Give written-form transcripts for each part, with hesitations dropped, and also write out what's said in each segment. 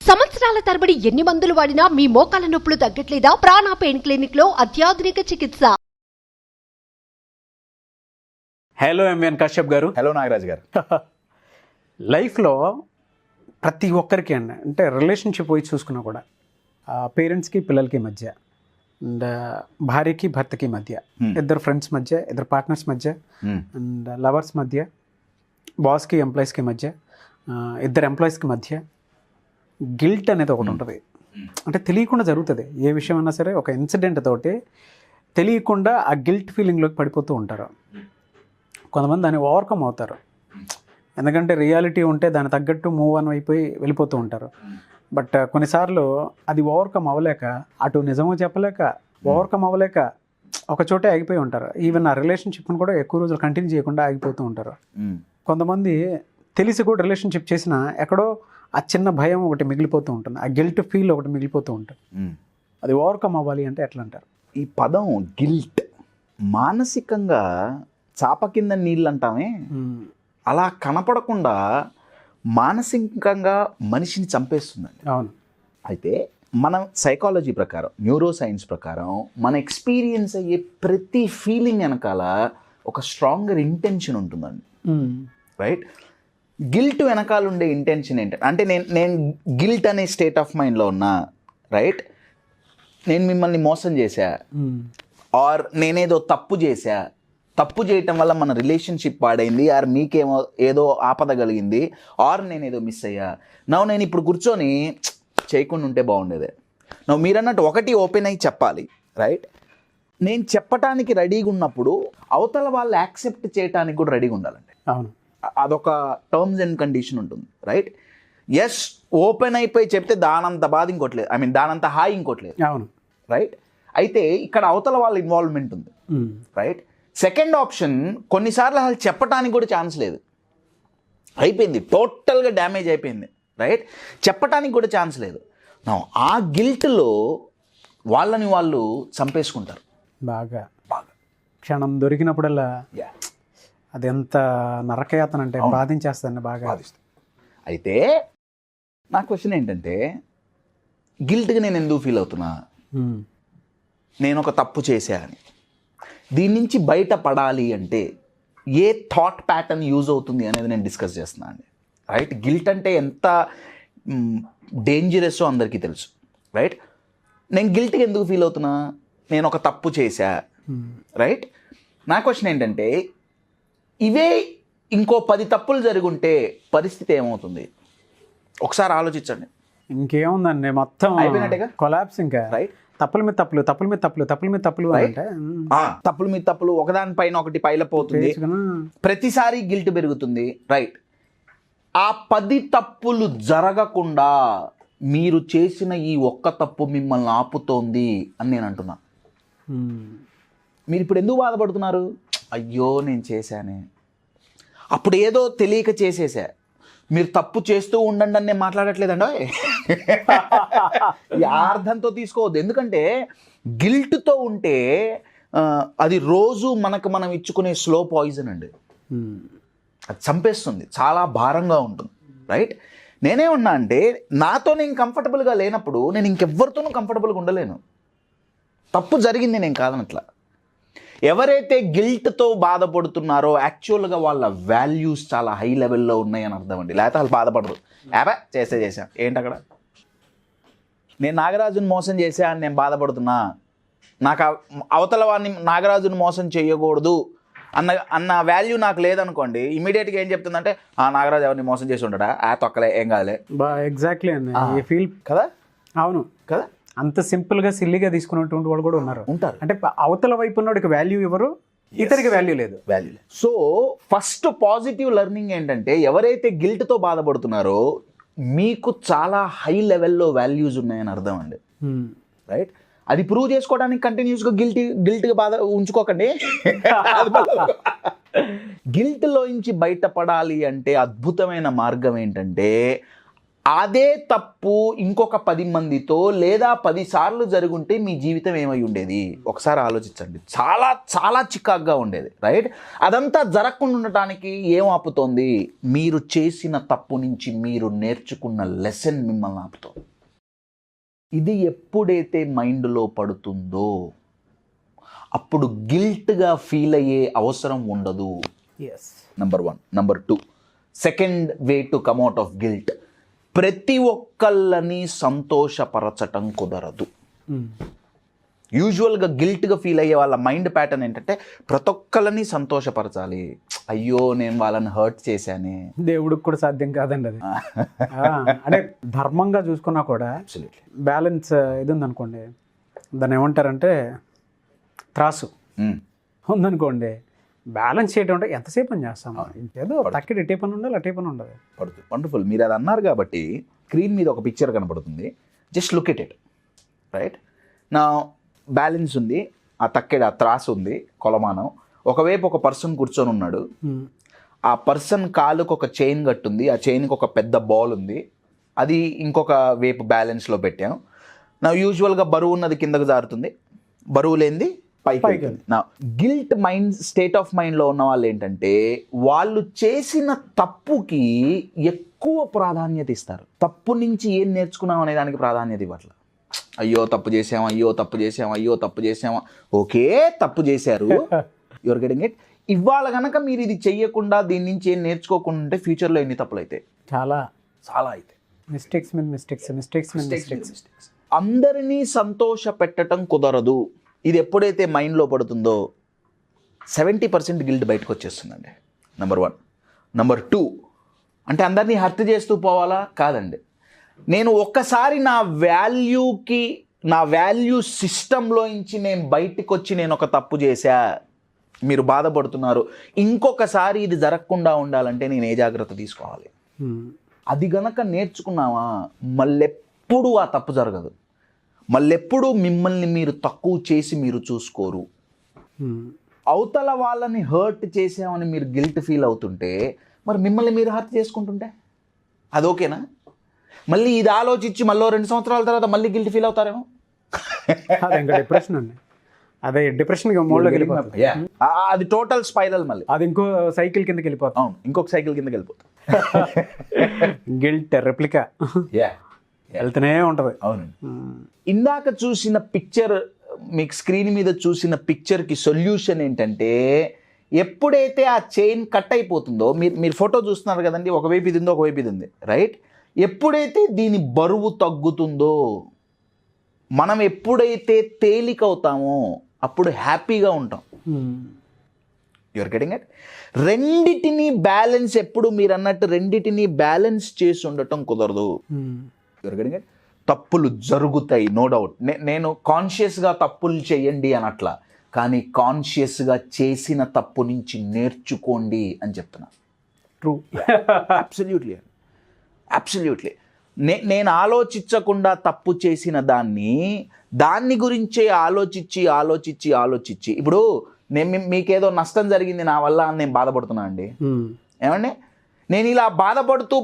సంవత్సరాల తరబడి ఎన్ని మందులు వాడినా మీ మోకాల నొప్పులు తగ్గట్లేదా? ప్రాణ పెయిన్ క్లినిక్ లో అత్యాధునిక చికిత్స. హలో ఎంవిఎన్ కశ్యప్ గారు. హలో నాగరాజ్ గారు. లైఫ్లో ప్రతి ఒక్కరికి అండి, అంటే రిలేషన్షిప్ పోయి చూసుకున్నా కూడా పేరెంట్స్కి పిల్లలకి మధ్య అండ్ భార్యకి భర్తకి మధ్య, ఇద్దరు ఫ్రెండ్స్ మధ్య, ఇద్దరు పార్ట్నర్స్ మధ్య అండ్ లవర్స్ మధ్య, బాస్కి ఎంప్లాయీస్కి మధ్య, ఇద్దరు ఎంప్లాయీస్కి మధ్య గిల్ట్ అనేది ఒకటి ఉంటుంది. అంటే తెలియకుండా జరుగుతుంది ఏ విషయం అయినా సరే. ఒక ఇన్సిడెంట్ తోటి తెలియకుండా ఆ గిల్ట్ ఫీలింగ్లోకి పడిపోతూ ఉంటారు. కొంతమంది దాన్ని ఓవర్కమ్ అవుతారు, ఎందుకంటే రియాలిటీ ఉంటే దాన్ని తగ్గట్టు మూవ్ ఆన్ అయిపోయి వెళ్ళిపోతూ ఉంటారు. బట్ కొన్నిసార్లు అది ఓవర్కమ్ అవ్వలేక, అటు నిజమో చెప్పలేక, ఓవర్కమ్ అవ్వలేక ఒక చోటే ఆగిపోయి ఉంటారు. ఈవెన్ ఆ రిలేషన్షిప్ని కూడా ఎక్కువ రోజులు కంటిన్యూ చేయకుండా ఆగిపోతూ ఉంటారు. కొంతమంది తెలిసి కూడా రిలేషన్షిప్ చేసినా ఎక్కడో ఆ చిన్న భయం ఒకటి మిగిలిపోతూ ఉంటుంది, ఆ గిల్ట్ ఫీల్ ఒకటి మిగిలిపోతూ ఉంటుంది. అది ఓవర్కమ్ అవ్వాలి అంటే ఎట్లా అంటారు? ఈ పదం గిల్ట్ మానసికంగా చాప కింద నీళ్ళు అంటామే, అలా కనపడకుండా మానసికంగా మనిషిని చంపేస్తుందండి. అవును. అయితే మనం సైకాలజీ ప్రకారం, న్యూరో సైన్స్ ప్రకారం మన ఎక్స్పీరియన్స్ అయ్యే ప్రతి ఫీలింగ్ వెనకాల ఒక స్ట్రాంగర్ ఇంటెన్షన్ ఉంటుందండి. రైట్? గిల్ట్ వెనకాల ఉండే ఇంటెన్షన్ ఏంటంటే, అంటే నేను గిల్ట్ అనే స్టేట్ ఆఫ్ మైండ్లో ఉన్నా, రైట్, నేను మిమ్మల్ని మోసం చేశా, ఆర్ నేనేదో తప్పు చేశా, తప్పు చేయటం వల్ల మన రిలేషన్షిప్ పాడైంది, ఆర్ మీకేమో ఏదో ఆపద కలిగింది, ఆర్ నేనేదో మిస్ అయ్యా, నేను ఇప్పుడు కూర్చొని చేయకుండా ఉంటే బాగుండేదే. మీరన్నట్టు ఒకటి ఓపెన్ అయ్యి చెప్పాలి, రైట్? నేను చెప్పటానికి రెడీగా ఉన్నప్పుడు అవతల వాళ్ళు యాక్సెప్ట్ చేయడానికి కూడా రెడీగా ఉండాలండి. అవును. అదొక టర్మ్స్ అండ్ కండిషన్ ఉంటుంది, రైట్? ఎస్, ఓపెన్ అయిపోయి చెప్తే దానంత బాధ ఇంకోట్లేదు, ఐ మీన్ దానంత హాయి ఇంకోట్లేదు. అవును. రైట్? అయితే ఇక్కడ అవతల వాళ్ళ ఇన్వాల్వ్మెంట్ ఉంది, రైట్? సెకండ్ ఆప్షన్, కొన్నిసార్లు అసలు చెప్పడానికి కూడా ఛాన్స్ లేదు, అయిపోయింది, టోటల్గా డ్యామేజ్ అయిపోయింది, రైట్? చెప్పడానికి కూడా ఛాన్స్ లేదు. ఆ గిల్ట్లో వాళ్ళని వాళ్ళు చంపేసుకుంటారు. బాగా క్షణం దొరికినప్పుడల్లా అది ఎంత నరకయాతన అంటే బాధించేస్తాను, బాగా బాధిస్తుంది. అయితే నా క్వశ్చన్ ఏంటంటే, గిల్ట్గా నేను ఎందుకు ఫీల్ అవుతున్నా? నేను ఒక తప్పు చేశా అని. దీని నుంచి బయటపడాలి అంటే ఏ థాట్ ప్యాటర్న్ యూజ్ అవుతుంది అనేది నేను డిస్కస్ చేస్తున్నాను అండి, రైట్? గిల్ట్ అంటే ఎంత డేంజరస్ అందరికీ తెలుసు, రైట్? నేను గిల్ట్గా ఎందుకు ఫీల్ అవుతున్నా? నేను ఒక తప్పు చేశా, రైట్? నా క్వశ్చన్ ఏంటంటే, ఇవే ఇంకో 10 తప్పులు జరుగుంటే పరిస్థితి ఏమవుతుంది? ఒకసారి ఆలోచించండి. ఇంకేముందండి, మొత్తం అయిపోయినట్టుగా, కొలాప్స్. ఇంకా రైట్? తప్పుల మీద తప్పులు, తప్పుల మీద తప్పులు, తప్పుల మీద తప్పులు అంటే తప్పుల మీద తప్పులు, ఒకదానిపైన ఒకటి పైలపోతుంది, ప్రతిసారి గిల్ట్ పెరుగుతుంది, రైట్? ఆ 10 తప్పులు జరగకుండా మీరు చేసిన ఈ ఒక్క తప్పు మిమ్మల్ని ఆపుతోంది అని నేను అంటున్నా. మీరు ఇప్పుడు ఎందుకు బాధపడుతున్నారు? అయ్యో నేను చేశానే, అప్పుడు ఏదో తెలియక చేసేసా. మీరు తప్పు చేస్తూ ఉండండి అని నేను మాట్లాడట్లేదండి, అర్థంతో తీసుకోవద్దు. ఎందుకంటే గిల్ట్తో ఉంటే అది రోజు మనకు మనం ఇచ్చుకునే స్లో పాయిజన్ అండి, అది చంపేస్తుంది, చాలా భారంగా ఉంటుంది, రైట్? నేనే ఉన్నా అంటే, నాతో నేను కంఫర్టబుల్గా లేనప్పుడు నేను ఇంకెవ్వరితోనూ కంఫర్టబుల్గా ఉండలేను. తప్పు జరిగింది, నేను కాదనట్లా. ఎవరైతే గిల్ట్తో బాధపడుతున్నారో యాక్చువల్గా వాళ్ళ వాల్యూస్ చాలా హై లెవెల్లో ఉన్నాయని అర్థం అండి. లేకపోతే వాళ్ళు బాధపడరు, చేసా ఏంటి అక్కడ, నేను నాగరాజుని మోసం చేశా అని నేను నాకు అవతల వాడిని నాగరాజుని మోసం చేయకూడదు అన్న వాల్యూ నాకు లేదనుకోండి, ఇమీడియట్గా ఏం చెప్తుందంటే, నాగరాజు ఎవరిని మోసం చేసి ఉండడా, తొక్కలే, ఏం కాదులే. ఎగ్జాక్ట్లీ అండి, ఫీల్ కదా. అవును కదా. అంత సింపుల్గా సిల్లీగా తీసుకున్నటువంటి వాళ్ళు కూడా ఉంటారు. అంటే అవతల వైపు ఉన్నోడికి వాల్యూ ఇవ్వరు, ఇతరికి వాల్యూ లేదు. సో ఫస్ట్ పాజిటివ్ లెర్నింగ్ ఏంటంటే, ఎవరైతే గిల్ట్తో బాధపడుతున్నారో మీకు చాలా హై లెవెల్లో వాల్యూస్ ఉన్నాయని అర్థం అండి, రైట్? అది ప్రూవ్ చేసుకోవడానికి కంటిన్యూస్గా గిల్ట్గా బాధ ఉంచుకోకండి. గిల్ట్లోంచి బయటపడాలి అంటే అద్భుతమైన మార్గం ఏంటంటే, అదే తప్పు ఇంకొక 10 మందితో లేదా 10 సార్లు జరుగుంటే మీ జీవితం ఏమై ఉండేది ఒకసారి ఆలోచించండి. చాలా చాలా చికాగ్గా ఉండేది, రైట్? అదంతా జరగకుండా ఉండటానికి ఏం ఆపుతోంది? మీరు చేసిన తప్పు నుంచి మీరు నేర్చుకున్న లెసన్ మిమ్మల్ని ఆపుతోంది. ఇది ఎప్పుడైతే మైండ్లో పడుతుందో అప్పుడు గిల్ట్గా ఫీల్ అయ్యే అవసరం ఉండదు. Number 1. Number 2, second way to come out of guilt, ప్రతి ఒక్కళ్ళని సంతోషపరచటం కుదరదు. యూజువల్గా గిల్ట్గా ఫీల్ అయ్యే వాళ్ళ మైండ్ ప్యాటర్న్ ఏంటంటే ప్రతి ఒక్కళ్ళని సంతోషపరచాలి. అయ్యో నేను వాళ్ళని హర్ట్ చేశానే, దేవుడికి కూడా సాధ్యం కాదండి అది. అంటే ధర్మంగా చూసుకున్నా కూడా బ్యాలెన్స్ ఇది ఉందనుకోండి, దాన్ని ఏమంటారంటే త్రాసు ఉందనుకోండి, బ్యాలెన్స్ చేయడం అంటే ఎంతసేపు అని చేస్తాం. ఏదో తక్కిడి ఎటే పని ఉండాలి, అటే పని ఉండదు. పడుతుంది. వండర్ఫుల్. మీరు అది అన్నారు కాబట్టి స్క్రీన్ మీద ఒక పిక్చర్ కనపడుతుంది. Just look at it, right? నా బ్యాలెన్స్ ఉంది, ఆ తక్కెడ ఆ త్రాసు ఉంది, కొలమానం. ఒకవైపు ఒక పర్సన్ కూర్చొని ఉన్నాడు. ఆ పర్సన్ కాలుకు ఒక చైన్ కట్టుంది, ఆ చైన్కి ఒక పెద్ద బాల్ ఉంది, అది ఇంకొక వైపు బ్యాలెన్స్లో పెట్టాం. నా యూజువల్గా బరువు ఉన్నది కిందకు జారుతుంది, బరువు లేనిది పైకి. నా గిల్ట్ మైండ్ స్టేట్ ఆఫ్ మైండ్లో ఉన్న వాళ్ళు ఏంటంటే వాళ్ళు చేసిన తప్పుకి ఎక్కువ ప్రాధాన్యత ఇస్తారు. తప్పు నుంచి ఏం నేర్చుకున్నాం అనే దానికి ప్రాధాన్యత ఇవ్వట్ల. అయ్యో తప్పు చేసామా, అయ్యో తప్పు చేసామా, అయ్యో తప్పు చేసామా. ఓకే, తప్పు చేశారు, యువర్ గెటింగ్ ఇట్. ఇవాళ కనుక మీరు ఇది చెయ్యకుండా దీని నుంచి ఏం నేర్చుకోకుండా ఉంటే ఫ్యూచర్లో ఎన్ని తప్పులు అయితే చాలా అయితే మిస్టేక్స్ మీద మిస్టేక్స్. అందరినీ సంతోష పెట్టడం కుదరదు. ఇది ఎప్పుడైతే మైండ్లో పడుతుందో 70% గిల్ట్ బయటకు వచ్చేస్తుందండి. నంబర్ 1. నంబర్ 2, అంటే అందరినీ హర్ట్ చేస్తూ పోవాలా? కాదండి. నేను ఒక్కసారి నా వాల్యూ సిస్టంలో నుంచి నేను బయటకు వచ్చి నేను ఒక తప్పు చేశా, మీరు బాధపడుతున్నారు, ఇంకొకసారి ఇది జరగకుండా ఉండాలంటే నేను ఏ జాగ్రత్త తీసుకోవాలి? అది గనక నేర్చుకున్నావా మళ్ళెప్పుడు ఆ తప్పు జరగదు. మళ్ళెప్పుడు మిమ్మల్ని మీరు తక్కువ చేసి మీరు చూసుకోరు. అవతల వాళ్ళని హర్ట్ చేసామని మీరు గిల్ట్ ఫీల్ అవుతుంటే మరి మిమ్మల్ని మీరు హర్ట్ చేసుకుంటుంటే అది ఓకేనా? మళ్ళీ ఇది ఆలోచించి మళ్ళీ 2 సంవత్సరాల తర్వాత మళ్ళీ గిల్ట్ ఫీల్ అవుతారేమో. డిప్రెషన్ అండి, అదే డిప్రెషన్ మోడ్లోకి వెళ్ళిపోతుంది. అది టోటల్ స్పైరల్, మళ్ళీ అది ఇంకో సైకిల్ కిందకి వెళ్ళిపోతాం. అవును, ఇంకొక సైకిల్ కిందకి వెళ్ళిపోతాం. గిల్ట్ రెప్లికా వెళ్తూనే ఉంటుంది. అవును. ఇందాక చూసిన పిక్చర్, మీకు స్క్రీన్ మీద చూసిన పిక్చర్కి సొల్యూషన్ ఏంటంటే ఎప్పుడైతే ఆ చైన్ కట్ అయిపోతుందో, మీరు ఫోటో చూస్తున్నారు కదండి, ఒకవైపు ఇది ఉందో ఒకవైపు ఇది ఉంది, రైట్? ఎప్పుడైతే దీని బరువు తగ్గుతుందో, మనం ఎప్పుడైతే తేలికవుతామో అప్పుడు హ్యాపీగా ఉంటాం. Your getting it? రెండిటిని బ్యాలెన్స్, ఎప్పుడు మీరు అన్నట్టు రెండిటిని బ్యాలెన్స్ చేసి ఉండటం కుదరదు. Your getting it? తప్పులు జరుగుతాయి, నో డౌట్. నేను కాన్షియస్గా తప్పులు చేయండి అనట్లా, కానీ కాన్షియస్గా చేసిన తప్పు నుంచి నేర్చుకోండి అని చెప్తున్నా. ట్రూ. అబ్సల్యూట్లీ. నేను ఆలోచించకుండా తప్పు చేసిన దాన్ని గురించే ఆలోచించి ఇప్పుడు మీకేదో నష్టం జరిగింది నా వల్ల అని నేను బాధపడుతున్నా అండి. ఏమండి, నేను ఇలా బాధపడుతూ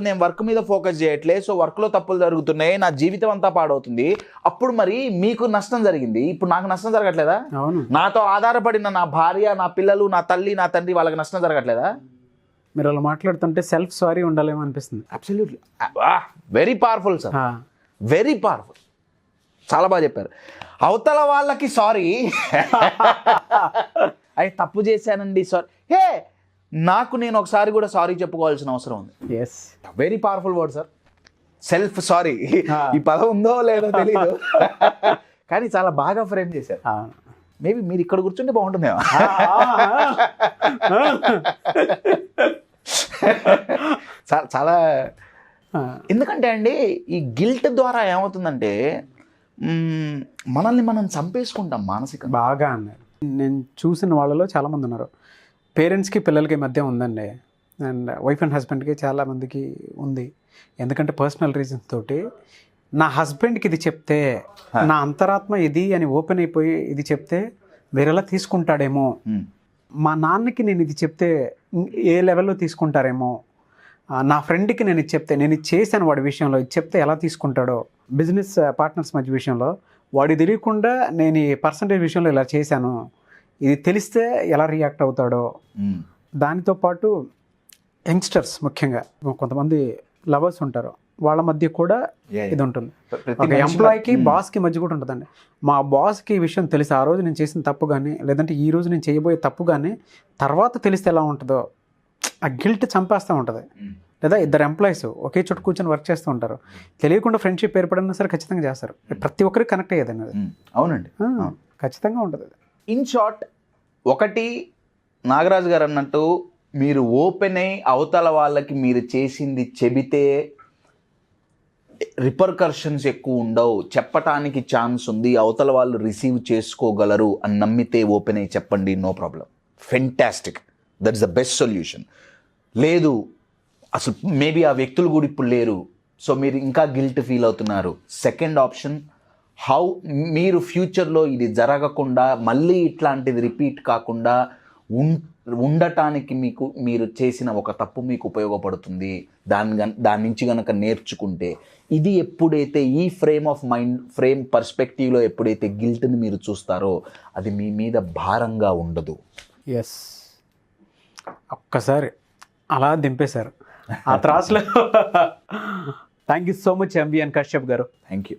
నేను వర్క్ మీద ఫోకస్ చేయట్లే, సో వర్క్లో తప్పులు జరుగుతున్నాయి, నా జీవితం అంతా పాడవుతుంది. అప్పుడు మరి మీకు నష్టం జరిగింది, ఇప్పుడు నాకు నష్టం జరగట్లేదా? నాతో ఆధారపడిన నా భార్య, నా పిల్లలు, నా తల్లి, నా తండ్రి, వాళ్ళకి నష్టం జరగట్లేదా? మీరు అలా మాట్లాడుతుంటే సెల్ఫ్ సారీ ఉండాలేమో అనిపిస్తుంది. Absolutely. Very powerful sir, very powerful. చాలా బాగా చెప్పారు. అవతల వాళ్ళకి సారీ, అవి తప్పు చేశానండి సారీ, హే నాకు నేను ఒకసారి కూడా సారీ చెప్పుకోవాల్సిన అవసరం ఉంది. Yes, very powerful word sir, self sorry. ఈ పదం ఉందో లేదో తెలియదు, కానీ చాలా బాగా ఫ్రేమ్ చేశారు. మేబీ మీరు ఇక్కడ కూర్చుంటే బాగుంటుందేమో. చాలా, ఎందుకంటే అండి ఈ గిల్ట్ ద్వారా ఏమవుతుందంటే మనల్ని మనం చంపేసుకుంటాం మానసికంగా. బాగా అన్నారు. నేను చూసిన వాళ్ళలో చాలామంది ఉన్నారు, పేరెంట్స్కి పిల్లలకి మధ్య ఉందండి, అండ్ వైఫ్ అండ్ హస్బెండ్కి చాలామందికి ఉంది. ఎందుకంటే పర్సనల్ రీజన్స్ తోటి నా హస్బెండ్కి ఇది చెప్తే, నా అంతరాత్మ ఇది అని ఓపెన్ అయిపోయి ఇది చెప్తే వేరేలా తీసుకుంటాడేమో, మా నాన్నకి నేను ఇది చెప్తే ఏ లెవెల్లో తీసుకుంటారేమో నా ఫ్రెండ్కి నేను ఇది చెప్తే, నేను ఇది చేశాను వాడి విషయంలో, ఇది చెప్తే ఎలా తీసుకుంటాడో, బిజినెస్ పార్ట్నర్స్ మధ్య విషయంలో వాడి తెలియకుండా నేను ఈ పర్సంటేజ్ విషయంలో ఇలా చేశాను, ఇది తెలిస్తే ఎలా రియాక్ట్ అవుతాడో. దానితో పాటు యంగ్స్టర్స్ ముఖ్యంగా కొంతమంది లవర్స్ ఉంటారు, వాళ్ళ మధ్య కూడా ఇది ఉంటుంది. ఒక ఎంప్లాయీకి బాస్కి మధ్య కూడా ఉంటుందండి. మా బాస్కి ఈ విషయం తెలిసి ఆ రోజు నేను చేసిన తప్పు కానీ, లేదంటే ఈ రోజు నేను చేయబోయే తప్పు కానీ తర్వాత తెలిస్తే ఎలా ఉంటుందో, ఆ గిల్ట్ చంపేస్తూ ఉంటుంది. లేదా ఇద్దరు ఎంప్లాయీస్ ఒకే చోట కూర్చొని వర్క్ చేస్తూ ఉంటారు, తెలియకుండా ఫ్రెండ్షిప్ ఏర్పడినా సరే ఖచ్చితంగా చేస్తారు. ప్రతి ఒక్కరికి కనెక్ట్ అయ్యేదండి అది. అవునండి, ఖచ్చితంగా ఉంటుంది. ఇన్ షార్ట్, ఒకటి నాగరాజు గారు అన్నట్టు మీరు ఓపెన్ అయ్యి అవతల వాళ్ళకి మీరు చేసింది చెబితే రిపర్కర్షన్స్ ఎక్కువ ఉండవు, చెప్పటానికి ఛాన్స్ ఉంది, అవతల వాళ్ళు రిసీవ్ చేసుకోగలరు అని నమ్మితే ఓపెన్ అయ్యి చెప్పండి, no problem, fantastic, that is the best solution. లేదు అసలు మేబీ ఆ వ్యక్తులు కూడా ఇప్పుడు లేరు, సో మీరు ఇంకా గిల్ట్ ఫీల్ అవుతున్నారు, సెకండ్ ఆప్షన్, హౌ మీరు ఫ్యూచర్లో ఇది జరగకుండా మళ్ళీ ఇట్లాంటిది రిపీట్ కాకుండా ఉండటానికి మీకు మీరు చేసిన ఒక తప్పు మీకు ఉపయోగపడుతుంది, దాని నుంచి కనుక నేర్చుకుంటే, ఇది ఎప్పుడైతే ఈ ఫ్రేమ్ పర్స్పెక్టివ్లో ఎప్పుడైతే గిల్ట్ని మీరు చూస్తారో అది మీ మీద భారంగా ఉండదు. ఎస్, ఒక్కసారి అలా దింపేశారు ఆ త్రాసులో. Thank you so much MVN Kashyap గారు. Thank you.